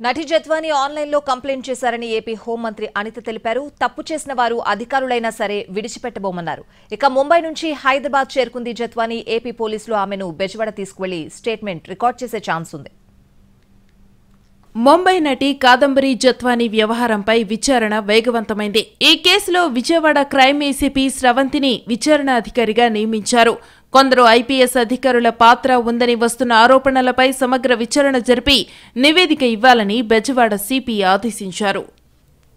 నటి జత్వాని ఆన్లైన్లో కంప్లైంట్ చేశారని ఏపీ హోంమంత్రి అనిత తెలిపారు. తప్పు చేసిన వారు అధికారులైనా సరే విడిచిపెట్టబోమన్నారు. ఇక ముంబై నుంచి హైదరాబాద్ చేరుకుంది జత్వాని. ఏపీ పోలీసులు ఆమెను బెజవాడ తీసుకువెళ్లి స్టేట్మెంట్ రికార్డ్ చేసే ఛాన్స్ ఉంది. ముంబై నటి కాదంబరి జత్వాని వ్యవహారంపై విచారణ వేగవంతమైంది. ఈ కేసులో విజయవాడ క్రైమ్ ఏసీపీ స్రవంతిని విచారణ అధికారిగా నియమించారు. కొందరు ఐపీఎస్ అధికారుల పాత్ర ఉందని వస్తున్న ఆరోపణలపై సమగ్ర విచారణ జరిపి నివేదిక ఇవ్వాలని బెజవాడ సిపి ఆదేశించారు.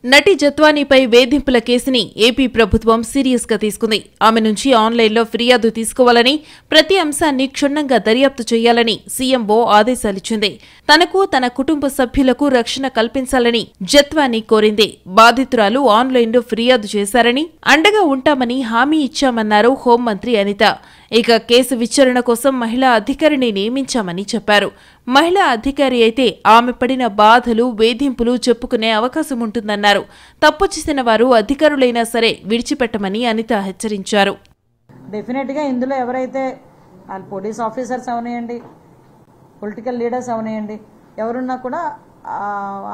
నటి జత్వానీపై వేధింపుల కేసుని ఏపీ ప్రభుత్వం సీరియస్ గా తీసుకుంది. ఆమె నుంచి ఆన్లైన్లో ఫిర్యాదు తీసుకోవాలని, ప్రతి అంశాన్ని క్షుణ్ణంగా దర్యాప్తు చేయాలని సీఎంఓ ఆదేశాలిచ్చింది. తనకు తన కుటుంబ సభ్యులకు రక్షణ కల్పించాలని జత్వానీ కోరింది. బాధితురాలు ఆన్లైన్లో ఫిర్యాదు చేశారని, అండగా ఉంటామని హామీ ఇచ్చామన్నారు హోంమంత్రి అనిత. ఇక కేసు విచారణ కోసం మహిళా అధికారిని నియమించామని చెప్పారు. మహిళా అధికారి అయితే ఆమె పడిన బాధలు, వేధింపులు చెప్పుకునే అవకాశం ఉంటుందన్నారు. తప్పు చేసిన వారు అధికారులైనా సరే విడిచిపెట్టమని అనిత హెచ్చరించారు. డెఫినెట్గా ఇందులో ఎవరైతే వాళ్ళు పోలీస్ ఆఫీసర్స్ అవనియండి, పొలిటికల్ లీడర్స్ అవనియండి, ఎవరున్నా కూడా ఆ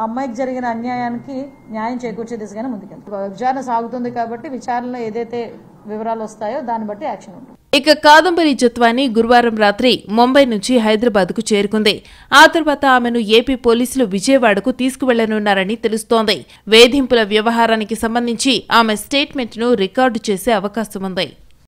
అమ్మాయికి జరిగిన అన్యాయానికి న్యాయం చేకూర్చే దిశగానే ముందుకెళ్తారు. విచారణ సాగుతుంది కాబట్టి విచారణలో ఏదైతే వివరాలు వస్తాయో దాన్ని బట్టి యాక్షన్ ఉంటుంది. ఇక కాదంబరి జత్వాని గురువారం రాత్రి ముంబై నుంచి హైదరాబాద్కు చేరుకుంది. ఆ తర్వాత ఆమెను ఏపీ పోలీసులు విజయవాడకు తీసుకువెళ్లనున్నారని తెలుస్తోంది. వేధింపుల వ్యవహారానికి సంబంధించి ఆమె స్టేట్మెంట్ను రికార్డు చేసే అవకాశం ఉంది.